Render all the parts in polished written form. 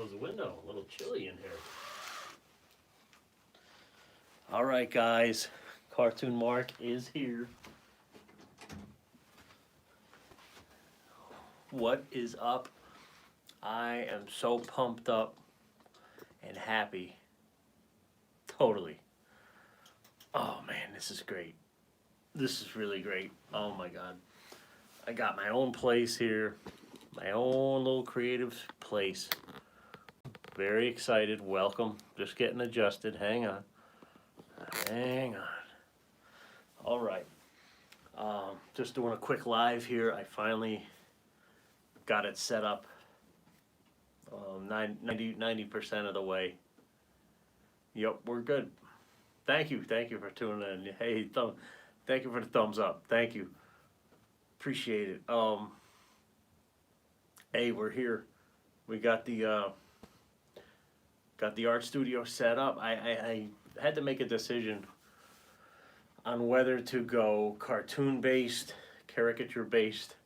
close the window. A little chilly in here. All right, guys. Cartoon Mark is here. What is up? I am so pumped up and happy. Totally. Oh man, this is great. This is really great. Oh my God. I got my own place here. My own little creative place. Very excited. Welcome. Just getting adjusted. Hang on. Hang on. All right. Just doing a quick live here. I finally got it set up 90% of the way. Yep, we're good. Thank you for tuning in. Hey, thank you for the thumbs up. Thank you. Appreciate it. Hey, we're here. We got the art studio set up. I had to make a decision on whether to go cartoon based, caricature based,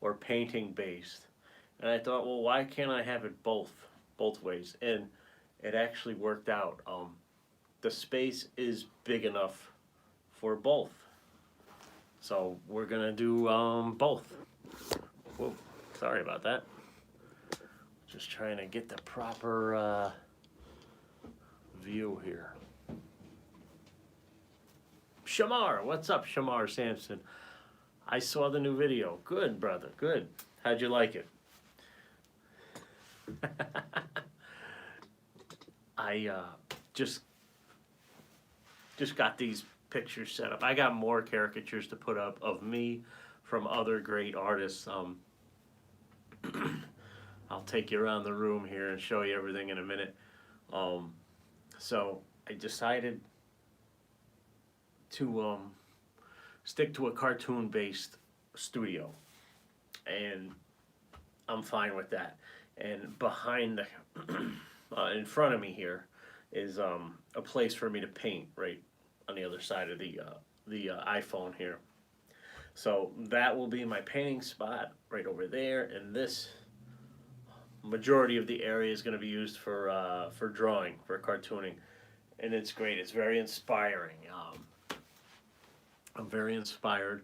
or painting based. And I thought, well, why can't I have it both ways? And it actually worked out. The space is big enough for both. So we're gonna do both. Whoa, sorry about that. Just trying to get the proper view here. Shamar, what's up, Shamar Sampson? I saw the new video. Good, brother, good. How'd you like it? I just got these pictures set up. I got more caricatures to put up of me from other great artists. I'll take you around the room here and show you everything in a minute. So I decided to stick to a cartoon-based studio, and I'm fine with that. And behind the, in front of me here is a place for me to paint right on the other side of the iPhone here. So that will be my painting spot right over there, and this majority of the area is going to be used for drawing, for cartooning, and it's great. It's very inspiring. I'm very inspired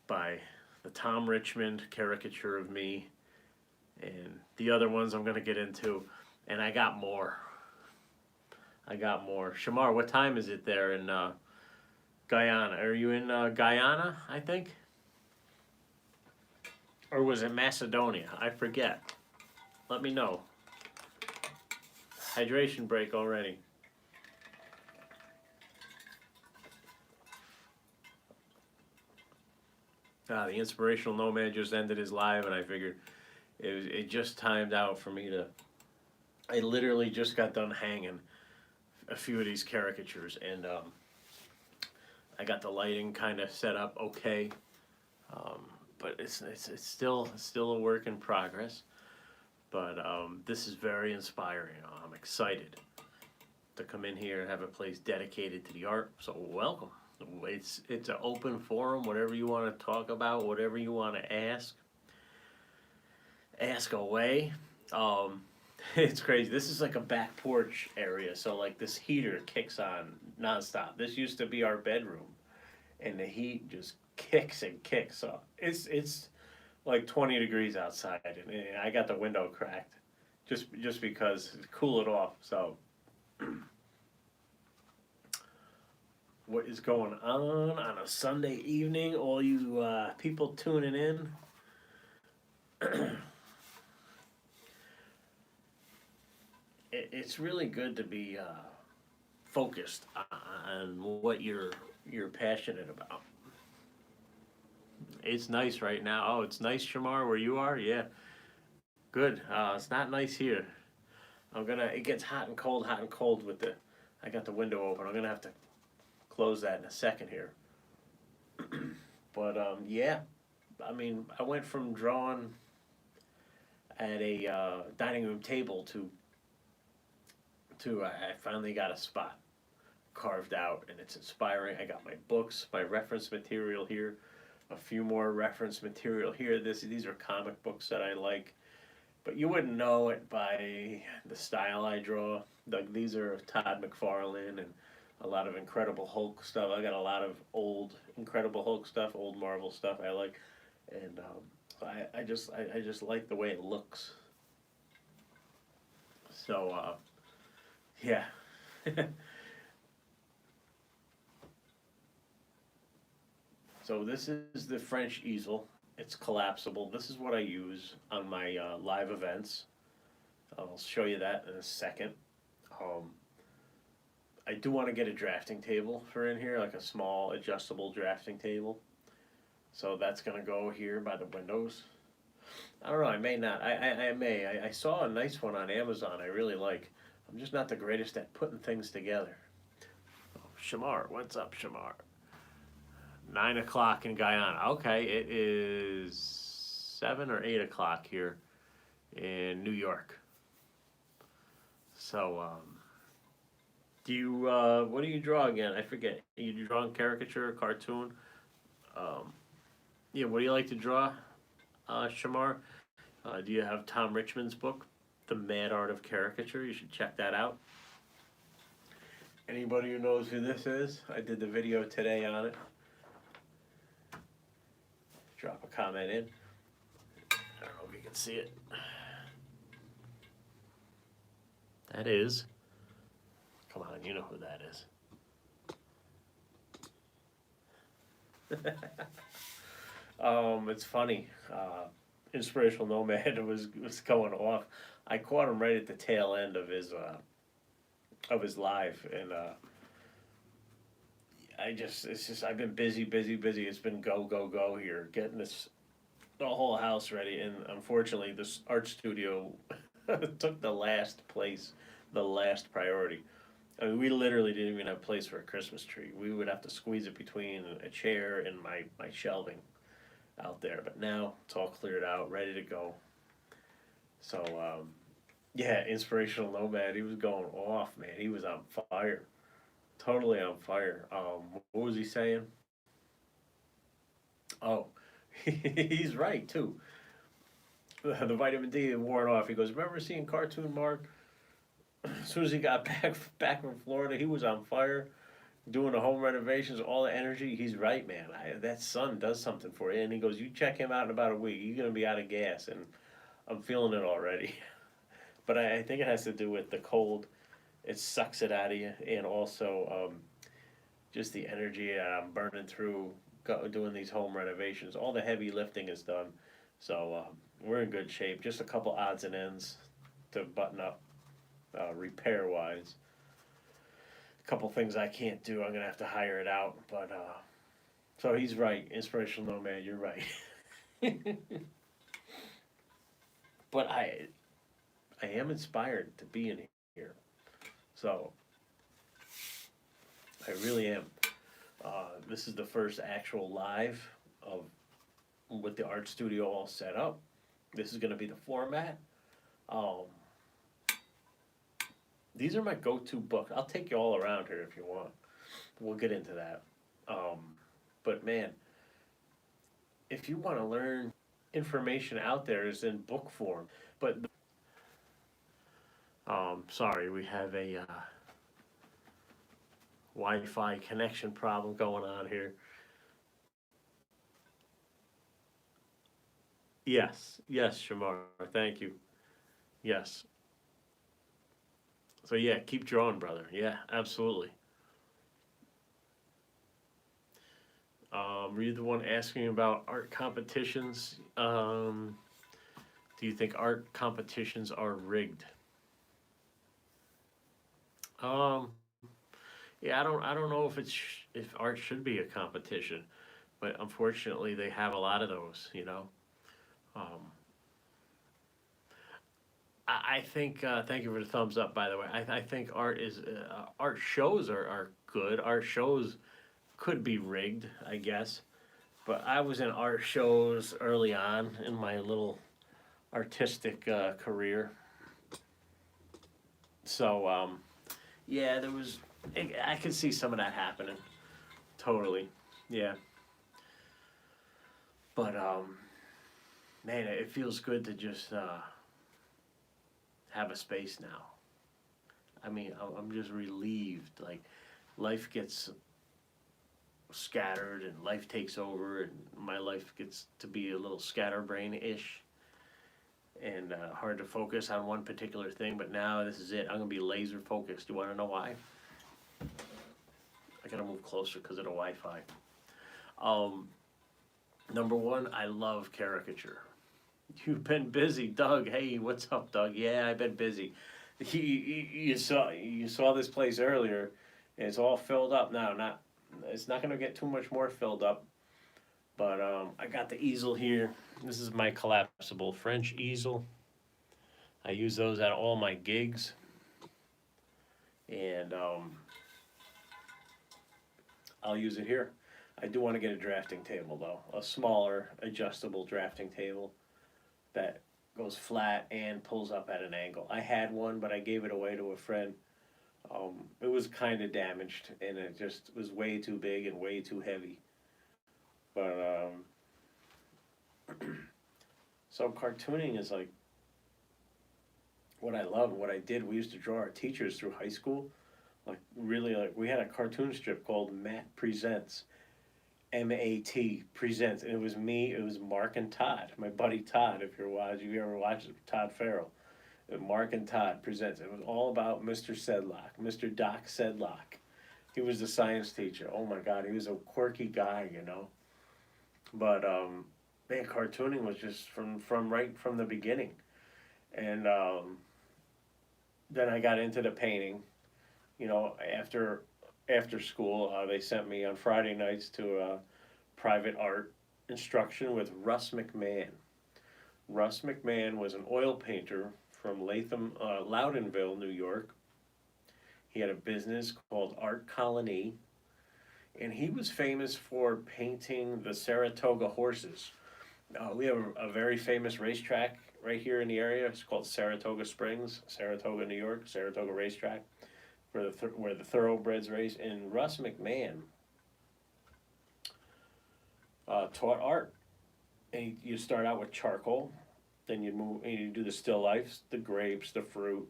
by the Tom Richmond caricature of me, and the other ones I'm going to get into, and I got more. Shamar, what time is it there in Guyana? Are you in Guyana, I think? Or was it Macedonia? I forget. Let me know. Hydration break already. The Inspirational Nomad just ended his live, and I figured it just timed out for me to... I literally just got done hanging a few of these caricatures, and I got the lighting kind of set up okay, but it's still a work in progress. But this is very inspiring. I'm excited to come in here and have a place dedicated to the art. So welcome. It's an open forum. Whatever you want to talk about, whatever you want to ask away. It's crazy. This is like a back porch area, so like this heater kicks on nonstop. This used to be our bedroom, and the heat just kicks and kicks. So it's like 20 degrees outside, and I got the window cracked just because to cool it off. So what is going on a Sunday evening, all you people tuning in? It's really good to be focused on what you're passionate about. It's nice right now. Oh, it's nice, Shamar, where you are? Yeah. Good. It's not nice here. It gets hot and cold with I got the window open. I'm gonna have to close that in a second here. But yeah, I mean, I went from drawing at a dining room table to I finally got a spot carved out, and it's inspiring. I got my books, my reference material here, a few more reference material here. These are comic books that I like, but you wouldn't know it by the style I draw. Like these are Todd McFarlane and a lot of Incredible Hulk stuff. I got a lot of old Incredible Hulk stuff, old Marvel stuff I like, and I just like the way it looks. So yeah. So this is the French easel. It's collapsible. This is what I use on my live events. I'll show you that in a second. Um, I do want to get a drafting table for in here, like a small adjustable drafting table. So that's gonna go here by the windows. I don't know. I may not. I may. I saw a nice one on Amazon. I really like. I'm just not the greatest at putting things together. Oh, Shamar, what's up, Shamar? 9 o'clock in Guyana. Okay, it is 7 or 8 o'clock here in New York. So, do you what do you draw again? I forget. You drawing caricature, cartoon? Um, yeah, what do you like to draw, Shamar? Do you have Tom Richmond's book, The Mad Art of Caricature? You should check that out. Anybody who knows who this is? I did the video today on it. Drop a comment in. I don't know if you can see it. That is. Come on, you know who that is. It's funny. Inspirational Nomad was going off. I caught him right at the tail end of his live, and it's just I've been busy, busy, busy. It's been go, go, go here, getting the whole house ready, and unfortunately, this art studio took the last place, the last priority. I mean, we literally didn't even have a place for a Christmas tree. We would have to squeeze it between a chair and my shelving out there. But now it's all cleared out, ready to go. So, yeah, Inspirational Nomad, he was going off, man. He was on fire. Totally on fire. What was he saying? Oh, he's right, too. The vitamin D wore off. He goes, remember seeing Cartoon Mark? As soon as he got back from Florida, he was on fire, doing the home renovations, all the energy. He's right, man. That sun does something for you. And he goes, you check him out in about a week, you're gonna be out of gas, and I'm feeling it already. But I think it has to do with the cold. It sucks it out of you, and also just the energy I'm burning through doing these home renovations. All the heavy lifting is done, so we're in good shape. Just a couple odds and ends to button up repair wise. A couple things I can't do. I'm gonna have to hire it out. But so he's right, Inspirational Nomad. You're right. But I am inspired to be in here. So I really am. This is the first actual live of with the art studio all set up. This is gonna be the format. Um, These are my go-to books. I'll take you all around here if you want. We'll get into that. But man, if you want to learn information out there is in book form. But sorry, we have a Wi-Fi connection problem going on here. Yes, Shamar. Thank you. Yes. So yeah, keep drawing, brother. Yeah, absolutely. Were you the one asking about art competitions? Do you think art competitions are rigged? Um, yeah, I don't know if art should be a competition, but unfortunately they have a lot of those. Um, I think thank you for the thumbs up. By the way, I think art shows are good. Art shows could be rigged, I guess. But I was in art shows early on in my little artistic career. So yeah, I could see some of that happening. Totally, yeah. But man, it feels good to just have a space now. I mean, I'm just relieved. Like, life gets scattered and life takes over, and my life gets to be a little scatterbrain-ish and hard to focus on one particular thing. But now this is it. I'm gonna be laser focused. You want to know why? I gotta move closer because of the Wi-Fi. Number one, I love caricature. You've been busy, Doug. Hey, what's up, Doug? Yeah, I've been busy. You saw this place earlier. And it's all filled up now. It's not gonna get too much more filled up. But I got the easel here. This is my collapsible French easel. I use those at all my gigs. And I'll use it here. I do want to get a drafting table though, a smaller adjustable drafting table that goes flat and pulls up at an angle. I had one, but I gave it away to a friend. It was kind of damaged, and it just was way too big and way too heavy. But so cartooning is like what I love, what I did. We used to draw our teachers through high school. Like, really, like, we had a cartoon strip called Matt Presents. M-A-T Presents. And it was me, it was Mark and Todd, my buddy Todd, if you ever watched it, Todd Farrell. Mark and Todd Presents. It was all about Mr. Sedlock, Mr. Doc Sedlock. He was the science teacher. Oh my God, he was a quirky guy, you know. But man, cartooning was just from right from the beginning. And then I got into the painting. You know, after school, they sent me on Friday nights to private art instruction with Russ McMahon. Russ McMahon was an oil painter from Loudonville, New York. He had a business called Art Colony, and he was famous for painting the Saratoga horses. We have a very famous racetrack right here in the area. It's called Saratoga Springs, Saratoga, New York, Saratoga Racetrack, where the thoroughbreds race. And Russ McMahon taught art. And you start out with charcoal, then you move and you do the still lifes, the grapes, the fruit,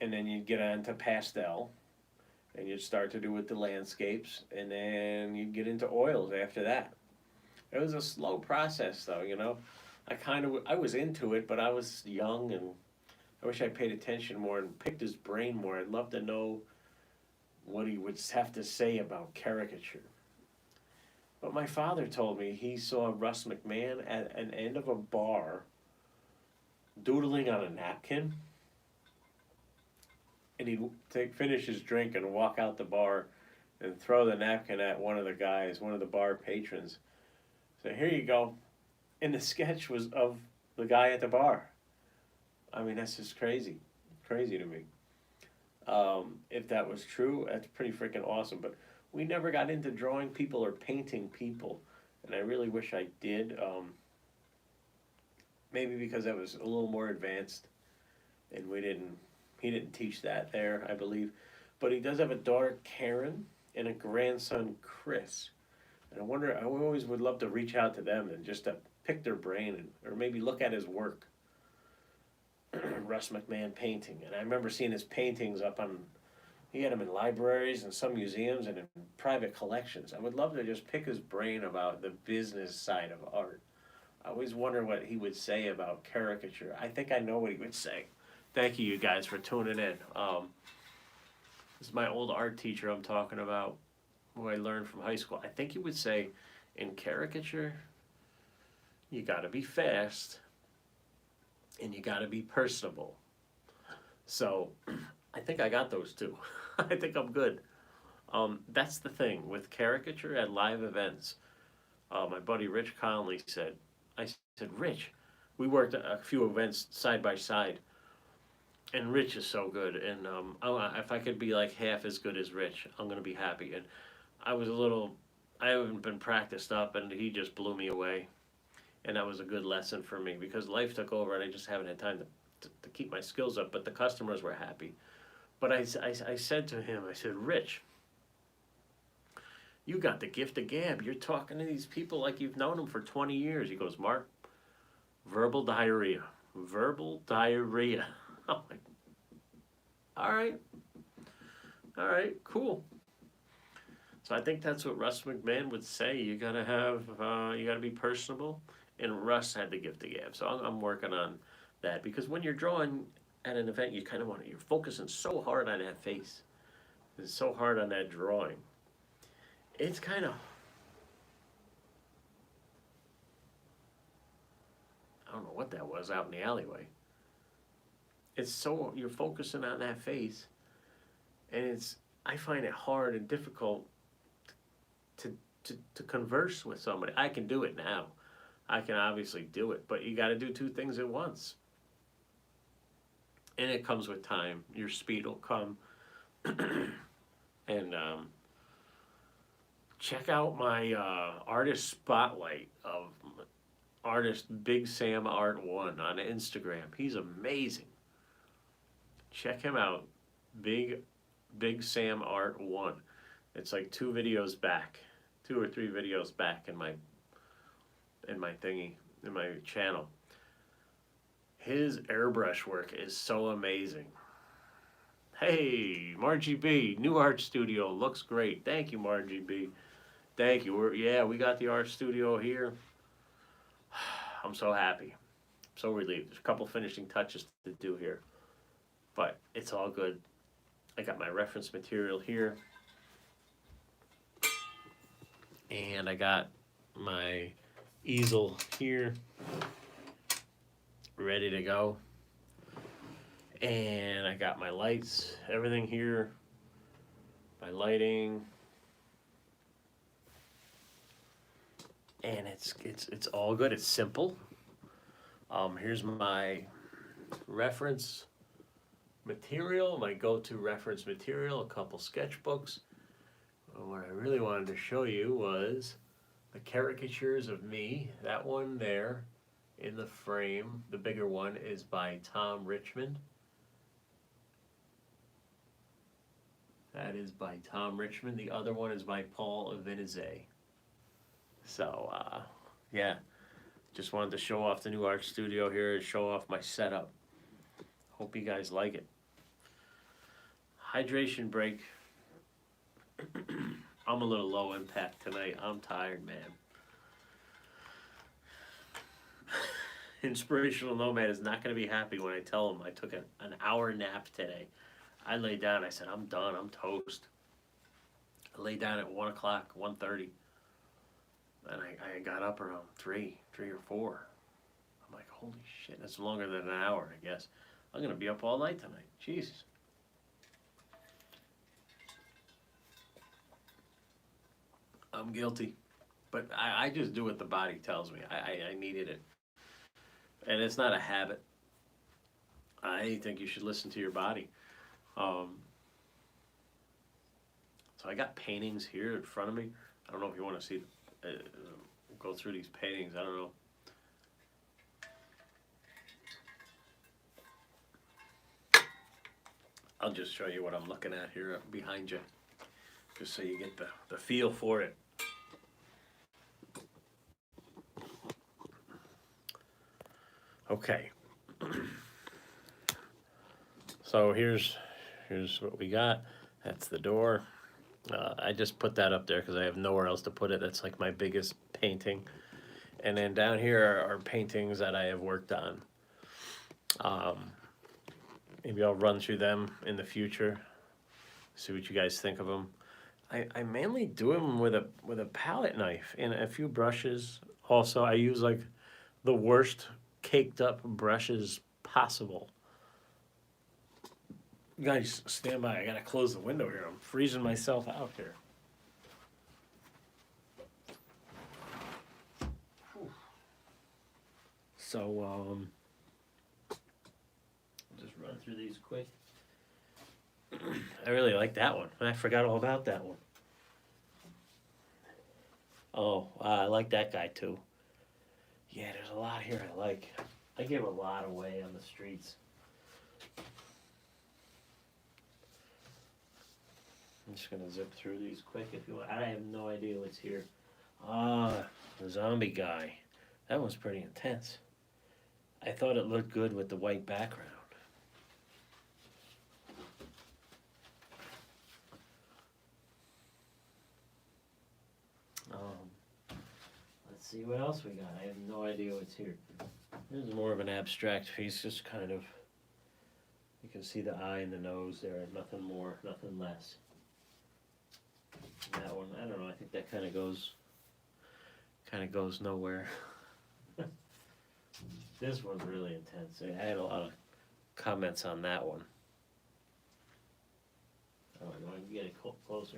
and then you get on to pastel, and you start to do with the landscapes, and then you get into oils after that. It was a slow process, though, you know. I was into it, but I was young, and I wish I paid attention more and picked his brain more. I'd love to know what he would have to say about caricature. But my father told me he saw Russ McMahon at an end of a bar doodling on a napkin, and he'd finish his drink and walk out the bar and throw the napkin at one of the guys, one of the bar patrons. So here you go. And the sketch was of the guy at the bar. I mean, that's just crazy to me. If that was true, that's pretty freaking awesome. But we never got into drawing people or painting people, and I really wish I did. Maybe because I was a little more advanced, and he didn't teach that there, I believe. But he does have a daughter, Karen, and a grandson, Chris. And I always would love to reach out to them and just to pick their brain, or maybe look at his work. Russ McMahon painting. And I remember seeing his paintings he had them in libraries and some museums and in private collections. I would love to just pick his brain about the business side of art. I always wonder what he would say about caricature. I think I know what he would say. Thank you guys for tuning in. This is my old art teacher I'm talking about, who I learned from high school. I think he would say, in caricature, you gotta be fast and you gotta be personable. So I think I got those two. I think I'm good. That's the thing with caricature at live events. My buddy Rich Conley said, Rich, we worked a few events side by side, and Rich is so good, and if I could be like half as good as Rich, I'm gonna be happy. And I haven't been practiced up, and he just blew me away, and that was a good lesson for me, because life took over and I just haven't had time to keep my skills up, but the customers were happy. But I said to him, I said, Rich, you got the gift of gab. You're talking to these people like you've known them for 20 years. He goes, Mark, verbal diarrhea. Verbal diarrhea. I'm like, all right, cool. So I think that's what Russ McMahon would say. You gotta you gotta be personable. And Russ had the gift of gab. So I'm working on that because when you're drawing at an event, you kind of you're focusing so hard on that face. It's so hard on that drawing. It's kind of, I don't know what that was out in the alleyway. It's so, you're focusing on that face, and I find it hard and difficult to converse with somebody. I can do it now. I can obviously do it, but you got to do two things at once. And it comes with time. Your speed will come. And check out my artist spotlight of artist Big Sam Art 1 on Instagram. He's amazing. Check him out. Big Sam Art 1. It's like 2 videos back. 2 or 3 videos back in my thingy, in my channel. His airbrush work is so amazing. Hey, Margie B, new art studio, looks great. Thank you, Margie B. Thank you. We got the art studio here. I'm so happy. I'm so relieved. There's a couple finishing touches to do here, but it's all good. I got my reference material here, and I got my easel here, ready to go. And I got my lights, everything here, my lighting, and it's all good. It's simple. Here's my reference material, my go-to reference material, a couple sketchbooks. What I really wanted to show you was the caricatures of me. That one there in the frame, the bigger one, is by Tom Richmond. That is by Tom Richmond. The other one is by Paul Avinizé. So, yeah, just wanted to show off the new art studio here and show off my setup. Hope you guys like it. Hydration break. I'm a little low impact tonight. I'm tired, man. Inspirational Nomad is not going to be happy when I tell him I took an hour nap today. I laid down, I said, I'm done, I'm toast. I laid down at 1 o'clock, 1:30. And I got up around 3 or 4. I'm like, holy shit, that's longer than an hour, I guess. I'm going to be up all night tonight. Jesus. I'm guilty. But I just do what the body tells me. I needed it. And it's not a habit. I think you should listen to your body. So I got paintings here in front of me. I don't know if you want to see, go through these paintings. I don't know. I'll just show you what I'm looking at here behind you, just so you get the feel for it. Okay. So here's what we got. That's the door. I just put that up there because I have nowhere else to put it. That's like my biggest painting. And then down here are paintings that I have worked on. Maybe I'll run through them in the future, see what you guys think of them. I mainly do them with a palette knife and a few brushes. Also, I use like the worst caked up brushes possible. You guys stand by. I gotta close the window here. I'm freezing myself out here. So, just run through these quick. I really like that one. I forgot all about that one. Oh, I like that guy too. Yeah, there's a lot here I like. I give a lot away on the streets. I'm just gonna zip through these quick if you want. I have no idea what's here. The zombie guy. That one's pretty intense. I thought it looked good with the white background. see what else we got. I have no idea what's here. This is more of an abstract piece, just kind of, you can see the eye and the nose there, nothing more, nothing less. That one, I don't know, I think that kind of goes nowhere. This one's really intense. I had a lot of comments on that one. Oh, you want to get it closer?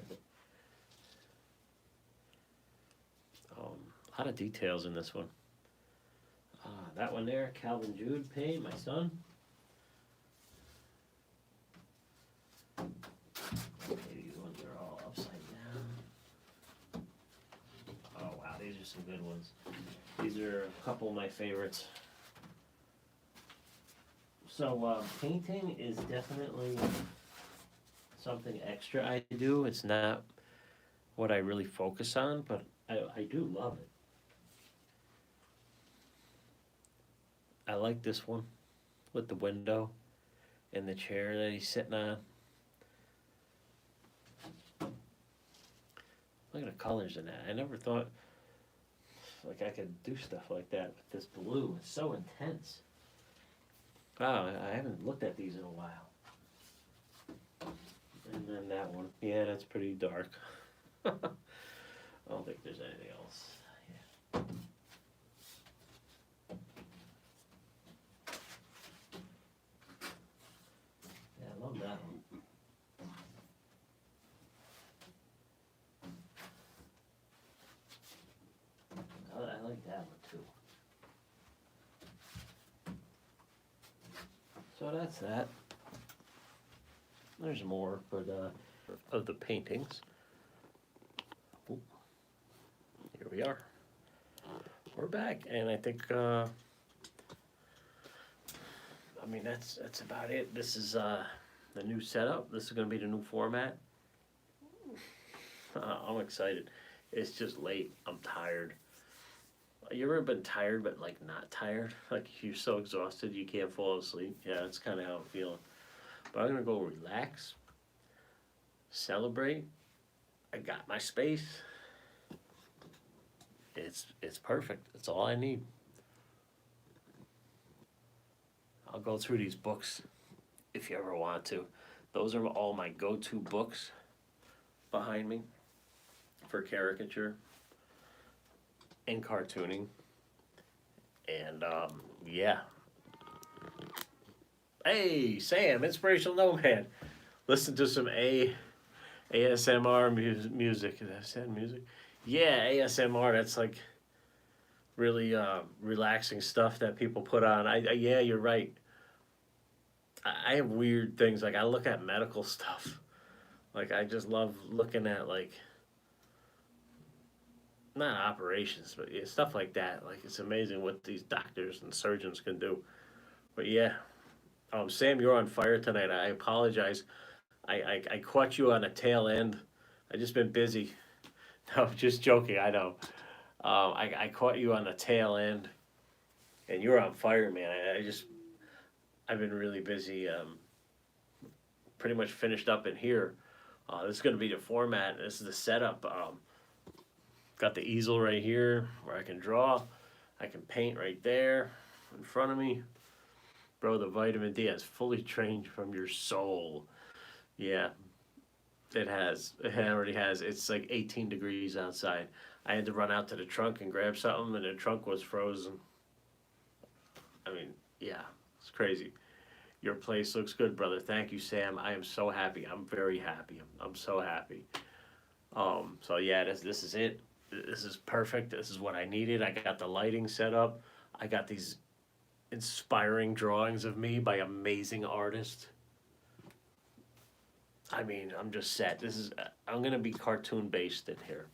A lot of details in this one. That one there, Calvin Jude paint, my son. These ones are all upside down. Oh wow, these are some good ones. These are a couple of my favorites. So painting is definitely something extra I do. It's not what I really focus on, but I do love it. I like this one with the window and the chair that he's sitting on. Look at the colors in that. I never thought like I could do stuff like that with this blue. It's so intense. Wow, I haven't looked at these in a while. And then that one. Yeah, that's pretty dark. I don't think there's anything else. Yeah. Yeah, I love that one. I like that one too. So that's that. There's more, but of the paintings. Ooh. Here we are. We're back, and I think I mean that's about it. This is the new setup. This is going to be the new format. I'm excited. It's just late. I'm tired. You ever been tired but like not tired? Like you're so exhausted you can't fall asleep? Yeah, that's kind of how I'm feeling. But I'm gonna go relax, celebrate. I got my space. It's perfect. That's all I need. I'll go through these books if you ever want to. Those are all my go-to books behind me for caricature and cartooning. And yeah. Hey, Sam, Inspirational Nomad. Listen to some ASMR music. Did I say music? Yeah, ASMR. That's like really relaxing stuff that people put on. Yeah, you're right. I have weird things. Like I look at medical stuff. Like I just love looking at like not operations, but yeah, stuff like that. Like it's amazing what these doctors and surgeons can do. But yeah, Sam, you're on fire tonight. I apologize. I caught you on a tail end. I just been busy. No, just joking. I know. I caught you on the tail end, and you're on fire, man. I've been really busy. Pretty much finished up in here. This is going to be the format. This is the setup. Got the easel right here where I can draw. I can paint right there in front of me. Bro, the vitamin D has fully drained from your soul. Yeah, it has. It already has. It's like 18 degrees outside. I had to run out to the trunk and grab something, and the trunk was frozen. I mean, yeah, it's crazy. Your place looks good, brother. Thank you, Sam. I am so happy. I'm very happy. I'm so happy. So yeah, this is it. This is perfect. This is what I needed. I got the lighting set up. I got these inspiring drawings of me by amazing artists. I mean, I'm just set. I'm gonna be cartoon based in here,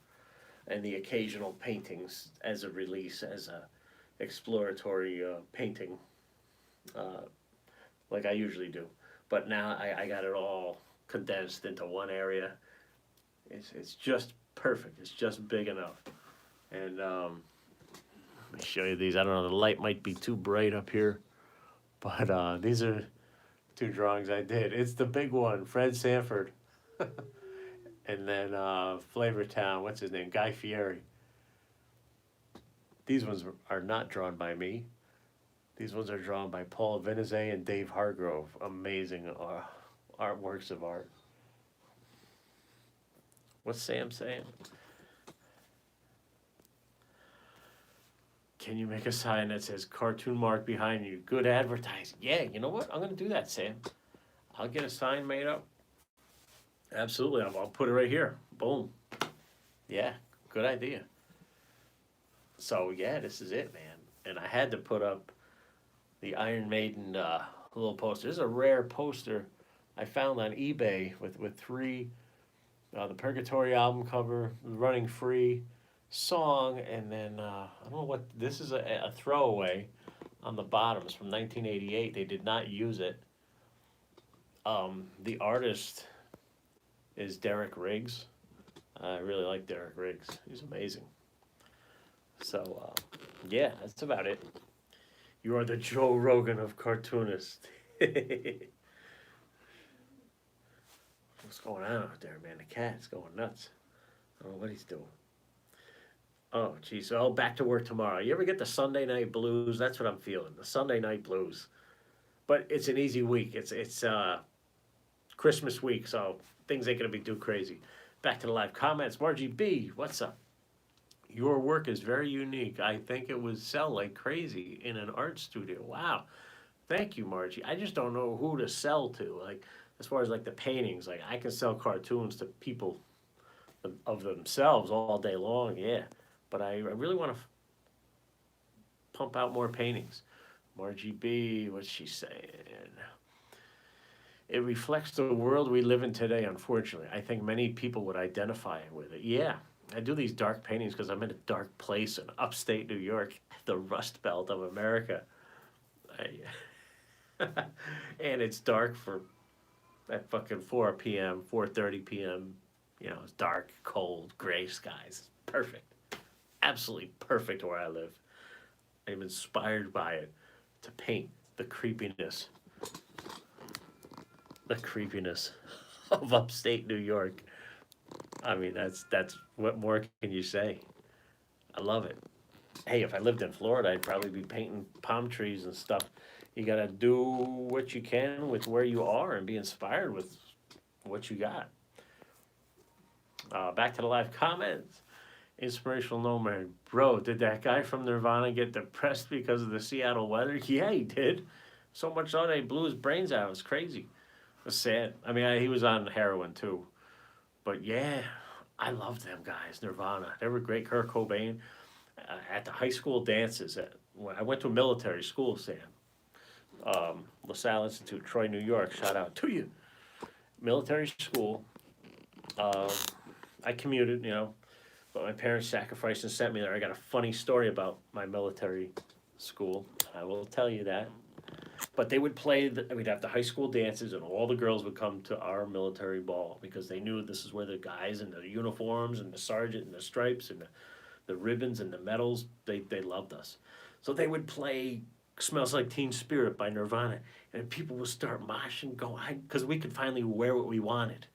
and the occasional paintings as a release, as a exploratory painting, like I usually do. But now I got it all condensed into one area. It's just perfect. It's just big enough. And let me show you these. I don't know, the light might be too bright up here, but these are two drawings I did. It's the big one, Fred Sanford. And then Flavor Town, what's his name? Guy Fieri. These ones are not drawn by me. These ones are drawn by Paul Vinizet and Dave Hargrove. Amazing artworks of art. What's Sam saying? Can you make a sign that says Cartoon Mark behind you? Good advertising. Yeah, you know what? I'm going to do that, Sam. I'll get a sign made up. Absolutely. I'll put it right here. Boom. Yeah, good idea. So, yeah, this is it, man. And I had to put up the Iron Maiden little poster. This is a rare poster I found on eBay with three, the Purgatory album cover, Running Free song, and then I don't know what, this is a throwaway on the bottom. It's from 1988. They did not use it. The artist is Derek Riggs. I really like Derek Riggs. He's amazing. So, yeah, that's about it. You are the Joe Rogan of cartoonists. What's going on out there, man? The cat's going nuts. I don't know what he's doing. Oh, geez. Oh, back to work tomorrow. You ever get the Sunday night blues? That's what I'm feeling. The Sunday night blues. But it's an easy week. It's Christmas week, so things ain't going to be too crazy. Back to the live comments. Margie B, what's up? Your work is very unique. I think it would sell like crazy in an art studio. Wow. Thank you, Margie. I just don't know who to sell to. Like, as far as like the paintings, like I can sell cartoons to people of themselves all day long, yeah. But I really want to pump out more paintings. Margie B, what's she saying? It reflects the world we live in today, unfortunately. I think many people would identify with it. Yeah, I do these dark paintings because I'm in a dark place in upstate New York, the Rust Belt of America. And it's dark at fucking 4 p.m., 4:30 p.m. You know, it's dark, cold, gray skies. Perfect. Absolutely perfect where I live. I'm inspired by it to paint the creepiness. The creepiness of upstate New York. I mean, that's what more can you say? I love it. Hey, if I lived in Florida, I'd probably be painting palm trees and stuff. You gotta do what you can with where you are and be inspired with what you got. Back to the live comments. Inspirational Nomad. Bro, did that guy from Nirvana get depressed because of the Seattle weather? Yeah, he did. So much so they blew his brains out. It was crazy. It was sad. I mean, he was on heroin too. But yeah, I loved them guys, Nirvana. They were great. Kurt Cobain. At the high school dances, I went to a military school, Sam. LaSalle Institute, Troy, New York. Shout out to you. Military school. I commuted, but my parents sacrificed and sent me there. I got a funny story about my military school. I will tell you that. But they would we'd have the high school dances, and all the girls would come to our military ball because they knew this is where the guys in the uniforms and the sergeant and the stripes and the ribbons and the medals, they loved us. So they would play Smells Like Teen Spirit by Nirvana, and people would start moshing, because we could finally wear what we wanted.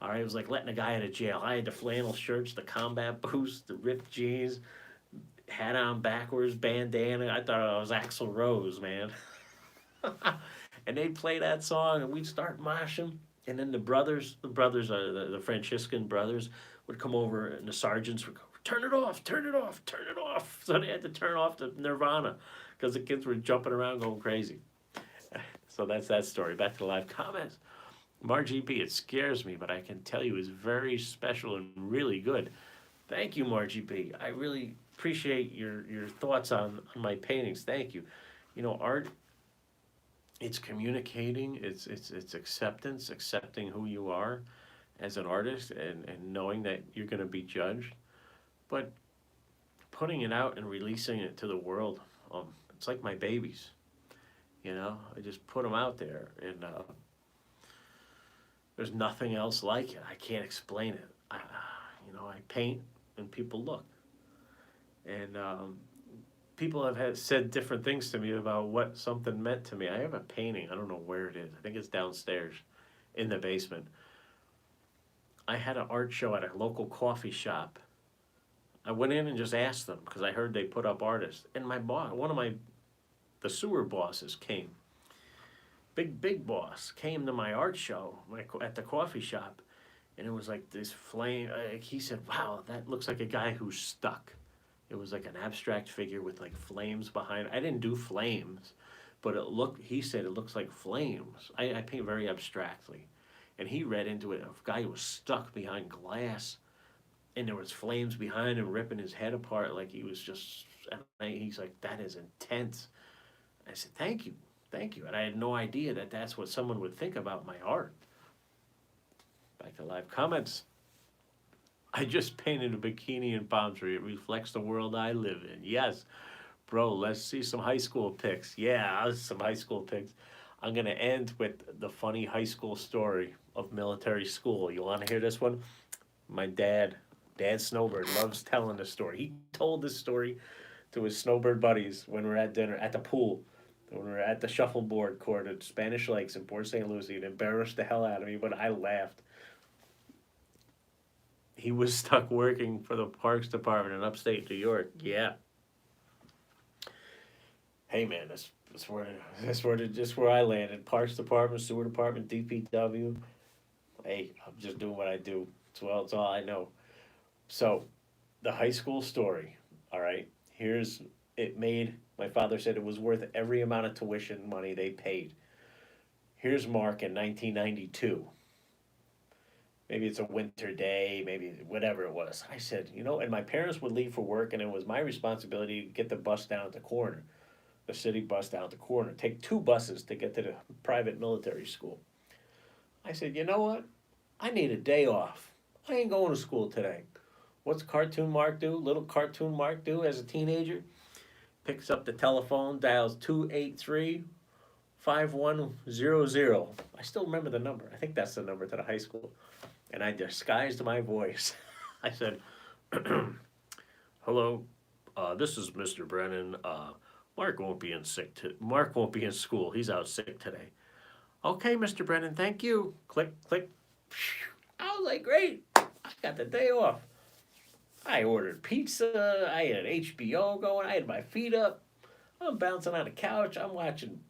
All right, it was like letting a guy out of jail. I had the flannel shirts, the combat boots, the ripped jeans, hat on backwards, bandana. I thought I was Axl Rose, man. And they'd play that song, and we'd start moshing. And then the brothers are the Franciscan brothers, would come over, and the sergeants would go, turn it off, turn it off, turn it off. So they had to turn off the Nirvana because the kids were jumping around going crazy. So that's that story. Back to the live comments. Margie B, it scares me, but I can tell you it's very special and really good. Thank you, Margie B. I really appreciate your thoughts on my paintings. Thank you. Art, it's communicating, it's acceptance, accepting who you are as an artist and knowing that you're going to be judged. But putting it out and releasing it to the world, it's like my babies. I just put them out there, and there's nothing else like it. I can't explain it. I paint and people look. And people have said different things to me about what something meant to me. I have a painting. I don't know where it is. I think it's downstairs in the basement. I had an art show at a local coffee shop I went in and just asked them because I heard they put up artists. And my boss, the sewer bosses came. Big boss came to my art show at the coffee shop. And it was like this flame. He said, "Wow, that looks like a guy who's stuck." It was like an abstract figure with like flames behind. I didn't do flames, but he said it looks like flames. I paint very abstractly. And he read into it. A guy was stuck behind glass, and there was flames behind him ripping his head apart like he was just. And he's like, "That is intense." I said, "Thank you, thank you." And I had no idea that that's what someone would think about my art. Back to live comments. I just painted a bikini in palm tree. It reflects the world I live in. Yes, bro, let's see some high school pics. Yeah, some high school pics. I'm going to end with the funny high school story of military school. You want to hear this one? My Dad Snowbird, loves telling this story. He told this story to his snowbird buddies when we were at dinner at the pool. When we were at the shuffleboard court at Spanish Lakes in Port St. Lucie. It embarrassed the hell out of me, but I laughed. He was stuck working for the Parks Department in upstate New York. Yeah. Hey man, that's where I landed. Parks Department, Sewer Department, DPW. Hey, I'm just doing what I do. It's all I know. So, the high school story. All right. Here's it made. My father said it was worth every amount of tuition money they paid. Here's Mark in 1992. Maybe it's a winter day, maybe whatever it was. I said, and my parents would leave for work, and it was my responsibility to get the bus down at the corner, the city bus down at the corner, take 2 buses to get to the private military school. I said, you know what? I need a day off. I ain't going to school today. What's Cartoon Mark do? Little Cartoon Mark do as a teenager? Picks up the telephone, dials 283-5100. I still remember the number. I think that's the number to the high school. And I disguised my voice. I said, "Hello, this is Mr. Brennan. Mark won't be in Mark won't be in school. He's out sick today." "Okay, Mr. Brennan, thank you." Click, click. I was like, "Great, I got the day off." I ordered pizza. I had HBO going. I had my feet up. I'm bouncing on the couch. I'm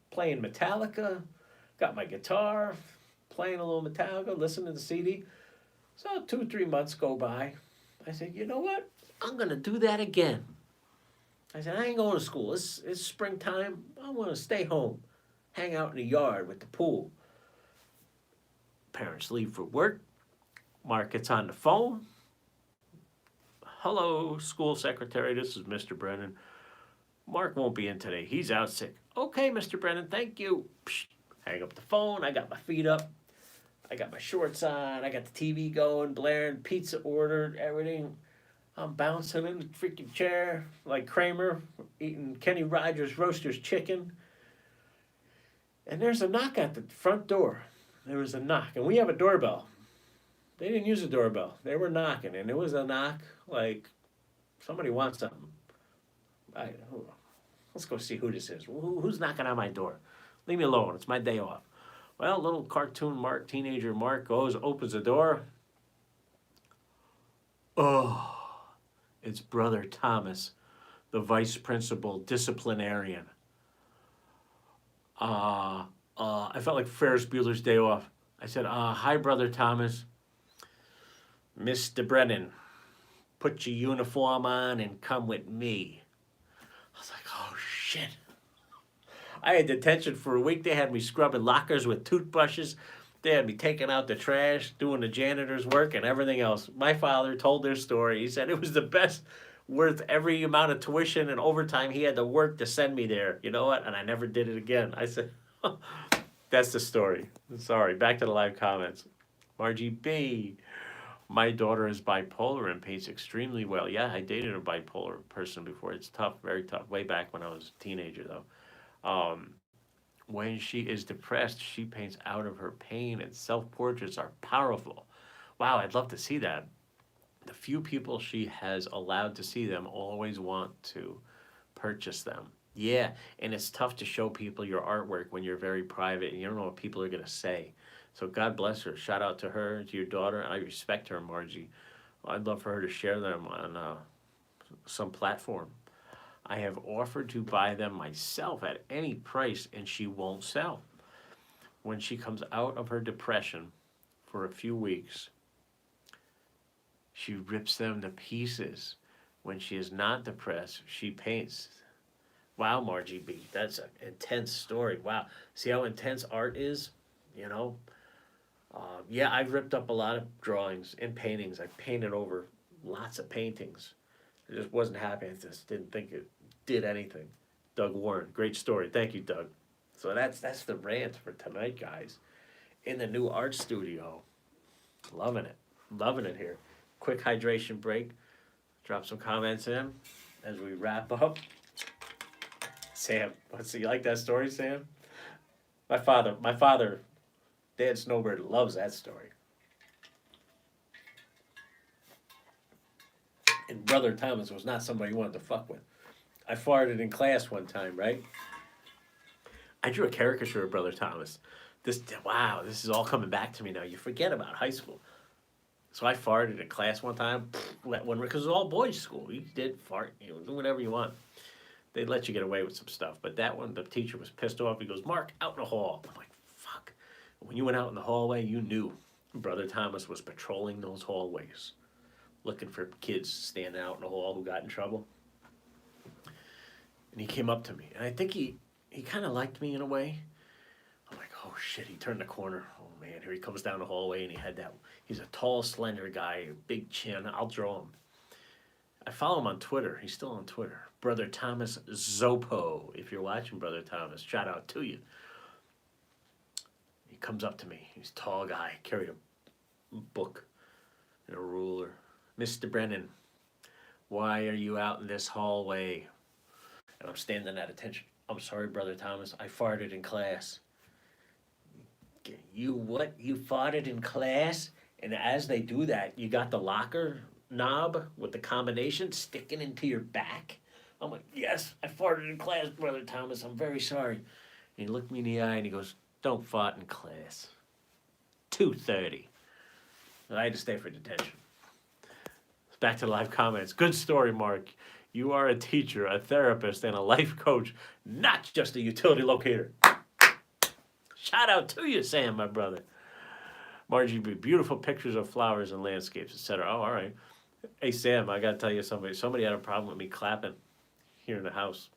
playing Metallica. Got my guitar, playing a little Metallica, listening to the CD. So 2, 3 months go by. I said, you know what? I'm going to do that again. I said, I ain't going to school. It's springtime. I want to stay home, hang out in the yard with the pool. Parents leave for work. Mark gets on the phone. "Hello, school secretary. This is Mr. Brennan. Mark won't be in today. He's out sick." "Okay, Mr. Brennan, thank you." Psh, hang up the phone. I got my feet up. I got my shorts on. I got the TV going, blaring, pizza ordered, everything. I'm bouncing in the freaking chair like Kramer, eating Kenny Rogers Roasters chicken. And there's a knock at the front door. There was a knock. And we have a doorbell. They didn't use a doorbell. They were knocking. And it was a knock like somebody wants something. Let's go see who this is. Who's knocking on my door? Leave me alone. It's my day off. Well, little cartoon Mark, teenager Mark goes, opens the door. Oh, it's Brother Thomas, the vice principal disciplinarian. I felt like Ferris Bueller's Day Off. I said, "Hi, Brother Thomas. Mr. Brennan, put your uniform on and come with me." I was like, oh, shit. I had detention for a week. They had me scrubbing lockers with toothbrushes. They had me taking out the trash, doing the janitor's work, and everything else. My father told their story. He said it was the best, worth every amount of tuition and overtime he had to work to send me there. You know what? And I never did it again. I said, that's the story. Sorry. Back to the live comments. Margie B. My daughter is bipolar and paints extremely well. Yeah, I dated a bipolar person before. It's tough, very tough. Way back when I was a teenager, though. When she is depressed, she paints out of her pain, and self-portraits are powerful. Wow, I'd love to see that. The few people she has allowed to see them always want to purchase them. Yeah, and it's tough to show people your artwork when you're very private and you don't know what people are going to say. So God bless her. Shout out to her, to your daughter. I respect her, Margie. I'd love for her to share them on some platform. I have offered to buy them myself at any price, and she won't sell. When she comes out of her depression for a few weeks, she rips them to pieces. When she is not depressed, she paints. Wow, Margie B, that's an intense story. Wow. See how intense art is? You know? Yeah, I've ripped up a lot of drawings and paintings. I painted over lots of paintings. I just wasn't happy. I just didn't think it did anything. Doug Warren, great story. Thank you, Doug. So that's the rant for tonight, guys. In the new art studio. Loving it. Loving it here. Quick hydration break. Drop some comments in as we wrap up. Sam, you like that story, Sam? My father, Dad Snowbird, loves that story. And Brother Thomas was not somebody you wanted to fuck with. I farted in class one time, right? I drew a caricature of Brother Thomas. Wow, this is all coming back to me now. You forget about high school. So I farted in class one time, because it was all boys' school. You did fart, do whatever you want. They'd let you get away with some stuff. But that one, the teacher was pissed off. He goes, Mark, out in the hall. I'm like, fuck. When you went out in the hallway, you knew Brother Thomas was patrolling those hallways, looking for kids standing out in the hall who got in trouble. And he came up to me. And I think he kind of liked me in a way. I'm like, oh, shit, he turned the corner. Oh, man, here he comes down the hallway, and he's a tall, slender guy, big chin. I'll draw him. I follow him on Twitter. He's still on Twitter. Brother Thomas Zopo. If you're watching, Brother Thomas, shout out to you. He comes up to me. He's a tall guy, carried a book and a ruler. Mr. Brennan, why are you out in this hallway? And I'm standing at attention. I'm sorry, Brother Thomas. I farted in class. You what? You farted in class? And as they do that, you got the locker knob with the combination sticking into your back. I'm like, yes, I farted in class, Brother Thomas. I'm very sorry. And he looked me in the eye and he goes, don't fart in class. 2:30. I had to stay for detention. Back to the live comments. Good story, Mark. You are a teacher, a therapist, and a life coach, not just a utility locator. Shout out to you, Sam, my brother. Margie, beautiful pictures of flowers and landscapes, etc. Oh, all right. Hey, Sam, I got to tell you something. Somebody had a problem with me clapping here in the house.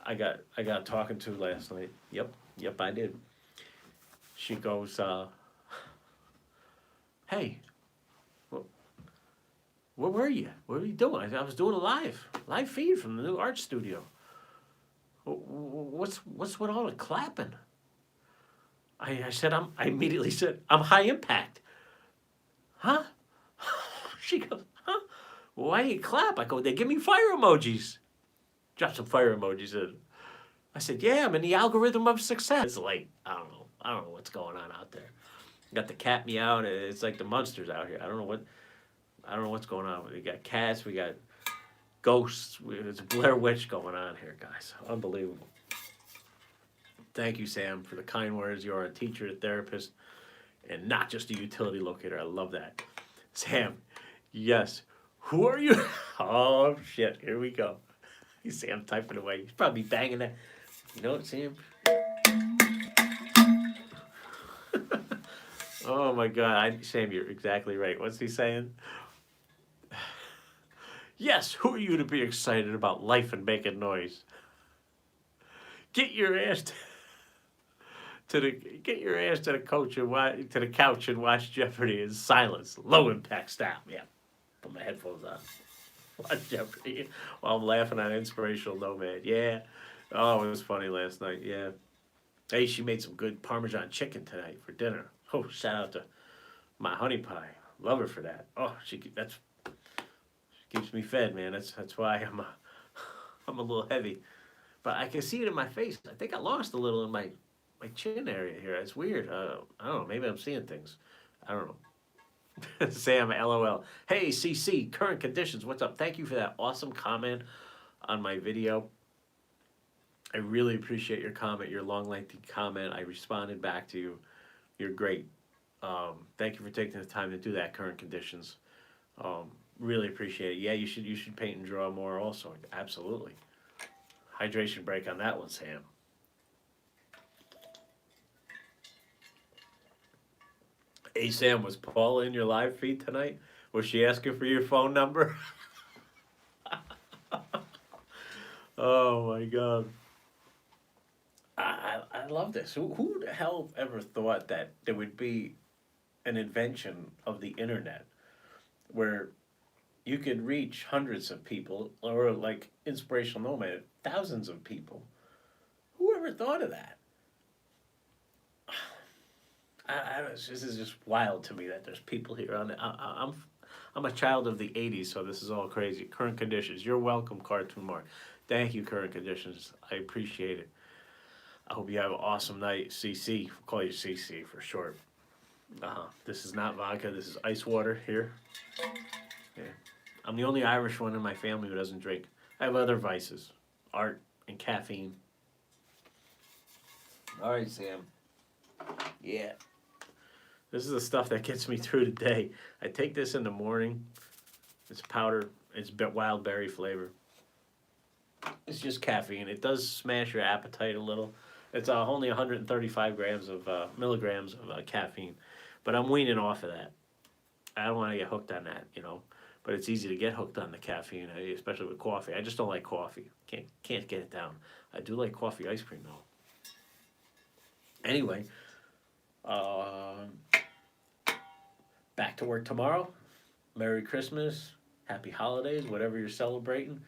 I got talking to last night. Yep, I did. She goes, hey, where were you? What were you doing? I was doing a live feed from the new art studio. What's with all the clapping? I immediately said, I'm high impact. Huh? She goes, huh? Why do you clap? I go, they give me fire emojis. Drop some fire emojis in. I said, yeah, I'm in the algorithm of success. It's late. I don't know what's going on out there. Got the cat meowing. It's like the monsters out here. I don't know what's going on. We got cats. We got ghosts. There's a Blair Witch going on here, guys. Unbelievable. Thank you, Sam, for the kind words. You are a teacher, a therapist, and not just a utility locator. I love that. Sam, yes. Who are you? Oh, shit. Here we go. You see him typing away. He's probably banging that. You know what, Sam? Oh, my God. Sam, you're exactly right. What's he saying? Yes, who are you to be excited about life and making noise? Get your ass to the couch and watch Jeopardy in silence, low impact style. Yeah, put my headphones on, watch Jeopardy while I'm laughing on Inspirational Nomad. Yeah, oh, it was funny last night. Yeah, hey, she made some good Parmesan chicken tonight for dinner. Oh, shout out to my honey pie. Love her for that. Oh, she keeps me fed, man. That's why I'm a little heavy. But I can see it in my face. I think I lost a little in my chin area here. It's weird. I don't know. Maybe I'm seeing things. I don't know. Sam, LOL. Hey, CC, current conditions. What's up? Thank you for that awesome comment on my video. I really appreciate your comment, your long, lengthy comment. I responded back to you. You're great. Thank you for taking the time to do that, current conditions. Really appreciate it. Yeah, you should paint and draw more also. Absolutely. Hydration break on that one, Sam. Hey Sam, was Paula in your live feed tonight? Was she asking for your phone number? Oh my god. I love this. Who the hell ever thought that there would be an invention of the internet where you could reach hundreds of people or like inspirational nomad, thousands of people. Who ever thought of that? This is just wild to me that there's people here on it. I'm a child of the '80s, so this is all crazy. Current conditions. You're welcome, Cartoon Mark. Thank you, current conditions. I appreciate it. I hope you have an awesome night, CC. We'll call you CC for short. This is not vodka. This is ice water here. Yeah. I'm the only Irish one in my family who doesn't drink. I have other vices, art and caffeine. All right, Sam. Yeah. This is the stuff that gets me through the day. I take this in the morning. It's powder. It's wild berry flavor. It's just caffeine. It does smash your appetite a little. It's only 135 grams of milligrams of caffeine, but I'm weaning off of that. I don't want to get hooked on that, you know. But it's easy to get hooked on the caffeine, especially with coffee. I just don't like coffee. Can't get it down. I do like coffee ice cream though. Anyway, back to work tomorrow. Merry Christmas, Happy Holidays, whatever you're celebrating.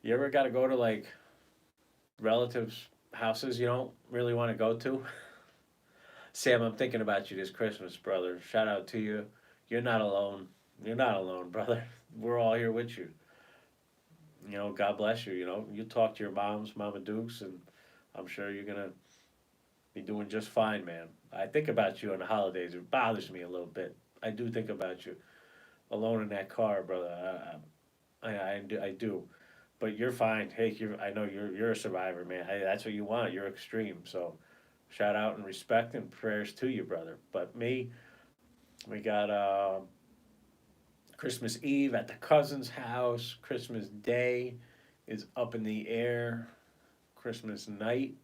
You ever got to go to like relatives' houses you don't really want to go to? Sam, I'm thinking about you this Christmas, brother. Shout out to you. You're not alone. You're not alone, brother. We're all here with you. You know, God bless you. You know, you talk to your moms, Mama Dukes, and I'm sure you're gonna be doing just fine, man. I think about you on the holidays. It bothers me a little bit. I do think about you alone in that car, brother. I do. But you're fine. Hey, I know you're a survivor, man. That's what you want. You're extreme. So, shout out and respect and prayers to you, brother. But me, we got Christmas Eve at the cousin's house. Christmas Day is up in the air. Christmas night,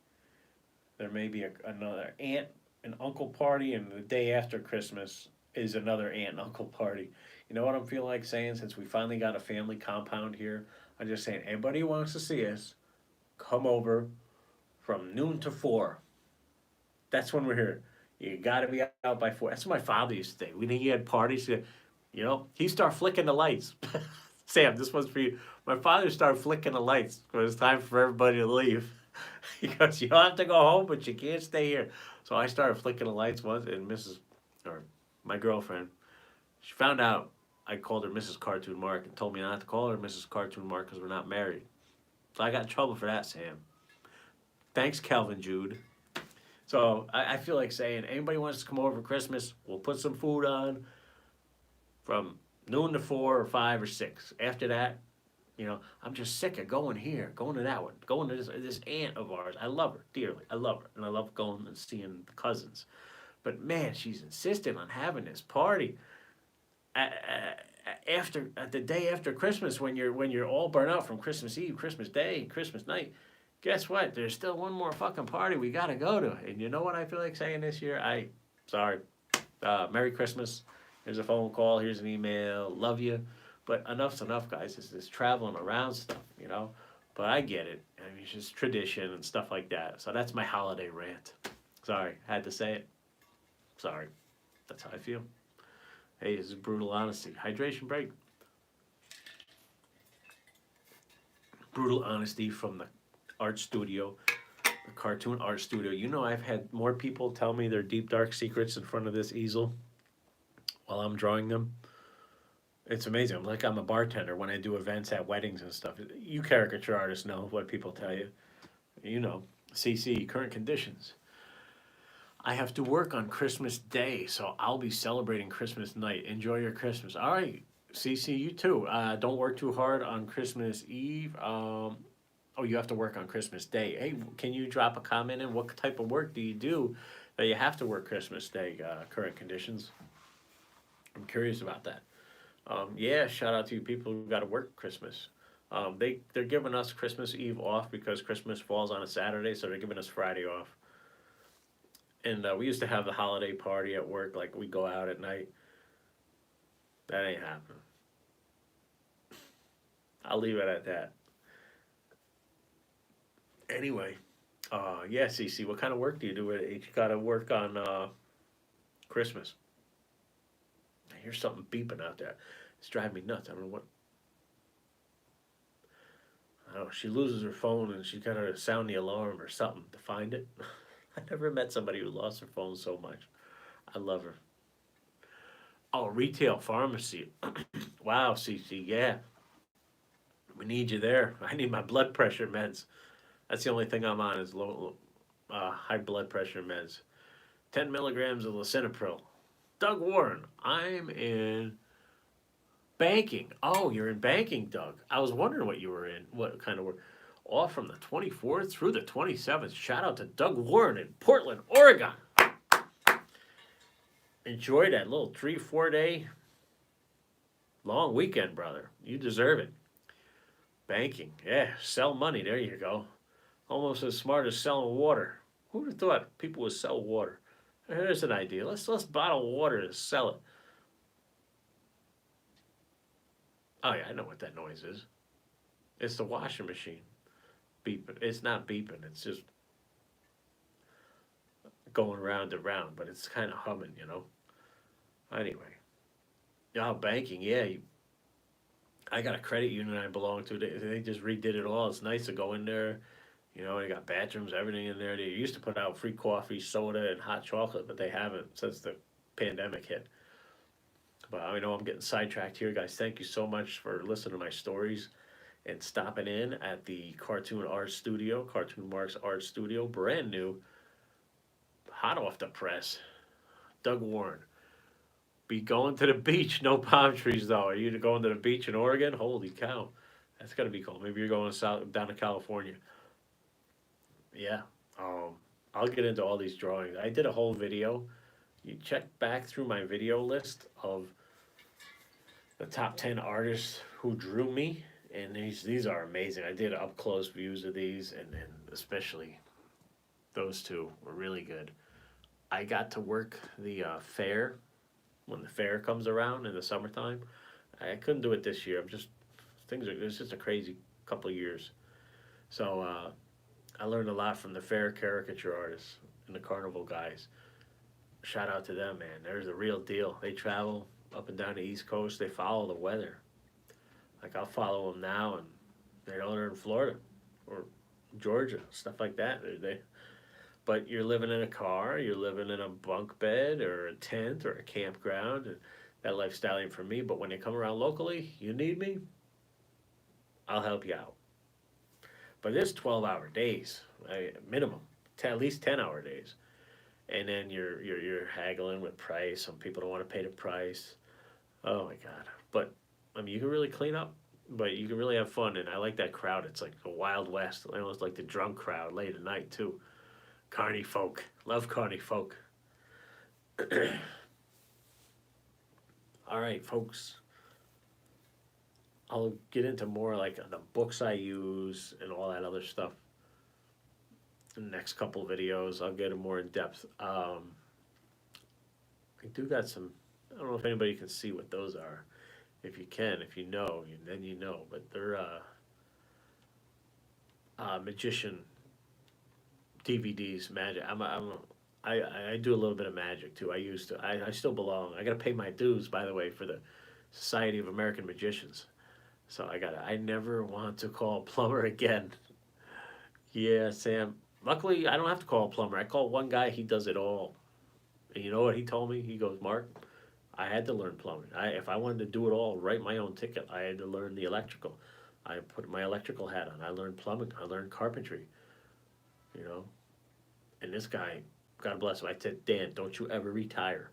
there may be another aunt and uncle party, and the day after Christmas is another aunt and uncle party. You know what I'm feeling like saying since we finally got a family compound here? I'm just saying, anybody who wants to see us, come over from noon to 4. That's when we're here. You got to be out by 4. That's what my father used to say. When he had parties, you know, he'd start flicking the lights. Sam, this one's for you. My father started flicking the lights when it was time for everybody to leave. He goes, you don't have to go home, but you can't stay here. So I started flicking the lights once, and my girlfriend, she found out I called her Mrs. Cartoon Mark and told me not to call her Mrs. Cartoon Mark because we're not married. So I got in trouble for that, Sam. Thanks, Calvin Jude. So I feel like saying, anybody wants to come over for Christmas, we'll put some food on from noon to 4 or 5 or 6. After that, you know, I'm just sick of going here, going to that one, going to this aunt of ours. I love her dearly. I love her. And I love going and seeing the cousins. But man, she's insistent on having this party. After the day after Christmas, when you're all burnt out from Christmas Eve, Christmas Day, Christmas night, guess what? There's still one more fucking party we gotta go to. And you know what I feel like saying this year? Sorry. Merry Christmas. Here's a phone call. Here's an email. Love you. But enough's enough, guys. It's this traveling around stuff, you know. But I get it. I mean, it's just tradition and stuff like that. So that's my holiday rant. Sorry, had to say it. Sorry. That's how I feel. Hey, this is brutal honesty. Hydration break. Brutal honesty from the art studio, the cartoon art studio. You know, I've had more people tell me their deep, dark secrets in front of this easel while I'm drawing them. It's amazing. I'm a bartender when I do events at weddings and stuff. You caricature artists know what people tell you. You know, CC, current conditions. I have to work on Christmas Day, so I'll be celebrating Christmas night. Enjoy your Christmas. All right, CC, you too. Don't work too hard on Christmas Eve. You have to work on Christmas Day. Hey, can you drop a comment in? What type of work do you do that you have to work Christmas Day, current conditions? I'm curious about that. Yeah, shout out to you people who got to work Christmas. They're giving us Christmas Eve off because Christmas falls on a Saturday, so they're giving us Friday off. And we used to have the holiday party at work, like we go out at night. That ain't happening. I'll leave it at that. Anyway, yeah, CC, what kind of work do you do? You got to work on Christmas. I hear something beeping out there. It's driving me nuts. I don't know what. I don't know. She loses her phone and she got to sound the alarm or something to find it. I never met somebody who lost her phone so much. I love her. Oh, retail pharmacy. Wow, CC, yeah. We need you there. I need my blood pressure meds. That's the only thing I'm on is high blood pressure meds. 10 milligrams of lisinopril. Doug Warren, I'm in banking. Oh, you're in banking, Doug. I was wondering what you were in, what kind of work. Off from the 24th through the 27th. Shout out to Doug Warren in Portland, Oregon. Enjoy that little 3-4 day long weekend, brother. You deserve it. Banking, yeah, sell money. There you go. Almost as smart as selling water. Who would have thought people would sell water? Here's an idea. Let's bottle water to sell it. Oh yeah, I know what that noise is. It's the washing machine beeping. It's not beeping. It's just going round and round, but it's kind of humming, you know. Anyway, yeah, banking. Yeah, I got a credit union I belong to. They just redid it all. It's nice to go in there. You know, they got bathrooms, everything in there. They used to put out free coffee, soda, and hot chocolate, but they haven't since the pandemic hit. But I know I'm getting sidetracked here, guys. Thank you so much for listening to my stories and stopping in at the Cartoon Art Studio, Cartoon Marks Art Studio, brand new, hot off the press. Doug Warren. Be going to the beach. No palm trees though. Are you going to the beach in Oregon? Holy cow, that's gotta be cool. Maybe you're going south down to California. Yeah. Um, I'll get into all these drawings. I did a whole video. You check back through my video list of the top 10 artists who drew me, and these are amazing. I did up close views of these, and especially those two were really good. I got to work the fair when the fair comes around in the summertime. I couldn't do it this year. I'm just things are. It's just a crazy couple of years. So I learned a lot from the fair caricature artists and the carnival guys. Shout out to them, man. They're the real deal. They travel up and down the East Coast. They follow the weather. Like I'll follow them now, and they're in Florida or Georgia, stuff like that. But you're living in a car, you're living in a bunk bed or a tent or a campground, and that lifestyle ain't for me. But when they come around locally, you need me, I'll help you out. But there's 12-hour days, minimum, at least 10-hour days, and then you're haggling with price. Some people don't want to pay the price. Oh my god! But I mean, you can really clean up, but you can really have fun. And I like that crowd. It's like a Wild West. I almost like the drunk crowd late at night too. Carny folk, love carny folk. All right, folks. I'll get into more like the books I use and all that other stuff in the next couple of videos. I'll get it more in depth. I do got some. I don't know if anybody can see what those are. If you can, if you know, then you know. But they're magician DVDs, magic. I do a little bit of magic too. I used to. I still belong. I got to pay my dues, by the way, for the Society of American Magicians. So I never want to call a plumber again. Yeah, Sam. Luckily, I don't have to call a plumber. I call one guy. He does it all. And you know what he told me? He goes, Mark, I had to learn plumbing. If I wanted to do it all, write my own ticket, I had to learn the electrical. I put my electrical hat on. I learned plumbing. I learned carpentry. You know, and this guy, God bless him. I said, Dan, don't you ever retire.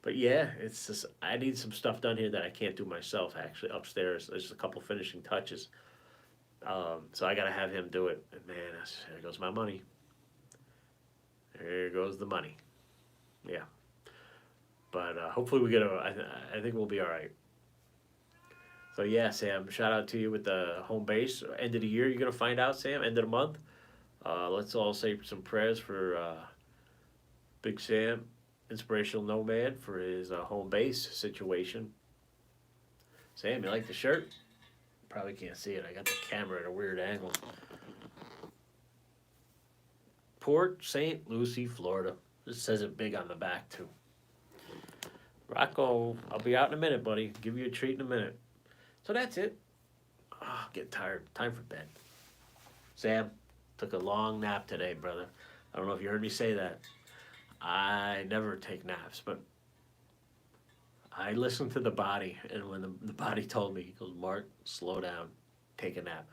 But yeah, it's just I need some stuff done here that I can't do myself. Actually, upstairs, there's a couple finishing touches. So I gotta have him do it. And man, there goes my money. There goes the money. Yeah. But hopefully we get I think we'll be all right. So yeah, Sam, shout out to you with the home base. End of the year, you're gonna find out, Sam. End of the month. Let's all say some prayers for Big Sam, inspirational nomad, for his home base situation. Sam, you like the shirt? Probably can't see it. I got the camera at a weird angle. Port St. Lucie, Florida. This says it big on the back too. Rocco, I'll be out in a minute, buddy. Give you a treat in a minute. So that's it. Oh, getting tired. Time for bed. Sam, took a long nap today, brother. I don't know if you heard me say that. I never take naps, but I listened to the body, and when the body told me, he goes, Mark, slow down, take a nap.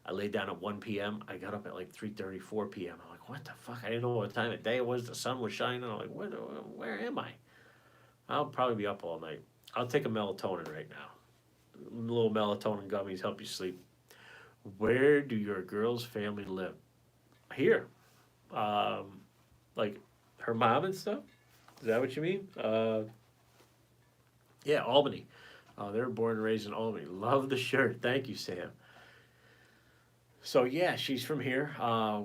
I laid down at 1 p.m. I got up at like 3:30, 4 p.m. I'm like, what the fuck? I didn't know what time of day it was. The sun was shining. I'm like, where am I? I'll probably be up all night. I'll take a melatonin right now. Little melatonin gummies help you sleep. Where do your girl's family live? Here. Like her mom and stuff? Is that what you mean? Yeah, Albany. They were born and raised in Albany. Love the shirt. Thank you, Sam. So yeah, she's from here.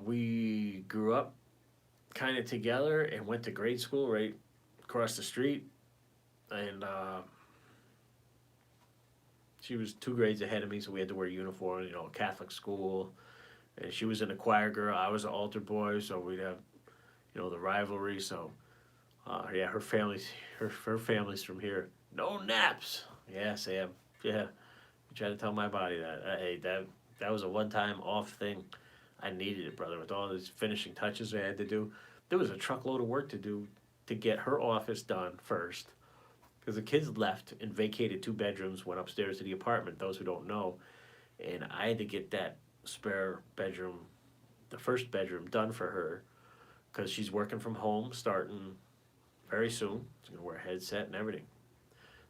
We grew up kind of together and went to grade school right across the street. And she was 2 grades ahead of me, so we had to wear uniform, Catholic school. And she was an choir girl. I was an altar boy, so we'd have, the rivalry. So, yeah, her family's from here. No naps. Yeah, Sam. Yeah, I try to tell my body that. Hey, that was a one-time off thing. I needed it, brother. With all these finishing touches I had to do, there was a truckload of work to do to get her office done first. Because the kids left and vacated 2 bedrooms, went upstairs to the apartment, those who don't know. And I had to get that spare bedroom, the first bedroom, done for her. Because she's working from home starting very soon. She's going to wear a headset and everything.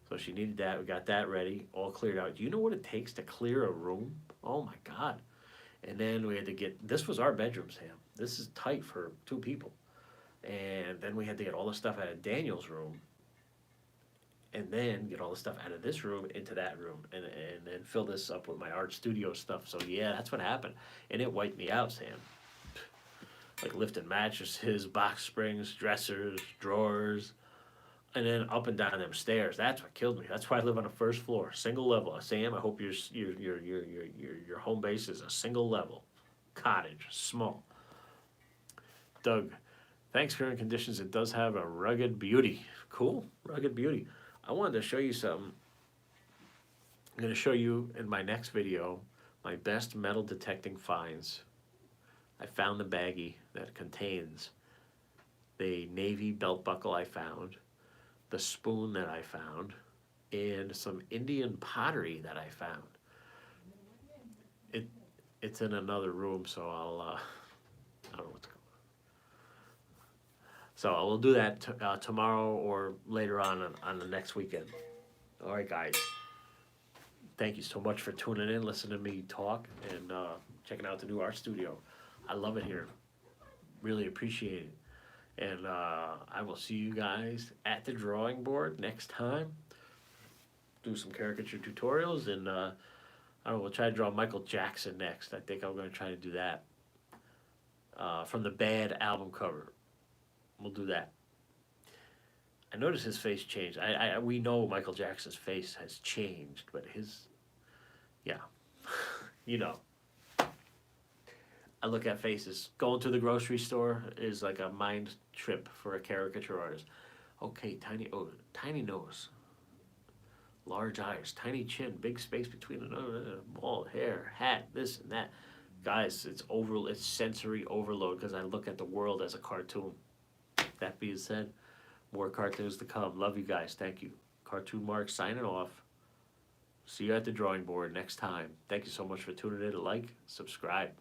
So she needed that. We got that ready, all cleared out. Do you know what it takes to clear a room? Oh my God. And then we had to get, this was our bedroom, Sam. This is tight for 2 people. And then we had to get all the stuff out of Daniel's room. And then get all the stuff out of this room into that room. And then fill this up with my art studio stuff. So yeah, that's what happened. And it wiped me out, Sam. Like lifting mattresses, box springs, dressers, drawers. And then up and down them stairs. That's what killed me. That's why I live on the first floor, single level. Sam, I hope your home base is a single level cottage, small. Doug, thanks, current conditions. It does have a rugged beauty. Cool, rugged beauty. I wanted to show you something. I'm going to show you in my next video my best metal detecting finds. I found the baggie that contains the navy belt buckle I found, the spoon that I found, and some Indian pottery that I found. It's in another room, so I don't know what's going on. So I will do that tomorrow or later on the next weekend. All right, guys. Thank you so much for tuning in, listening to me talk, and checking out the new art studio. I love it here. Really appreciate it. And I will see you guys at the drawing board next time. Do some caricature tutorials, and I don't know, we'll try to draw Michael Jackson next. I think I'm going to try to do that. From the Bad album cover. We'll do that. I noticed his face changed. We know Michael Jackson's face has changed, but yeah, I look at faces. Going to the grocery store is like a mind trip for a caricature artist. Okay, tiny nose, large eyes, tiny chin, big space between the nose, bald hair, hat, this and that. Guys, it's sensory overload because I look at the world as a cartoon. That being said, more cartoons to come. Love you guys. Thank you. Cartoon Mark signing off. See you at the drawing board next time. Thank you so much for tuning in. Like, subscribe.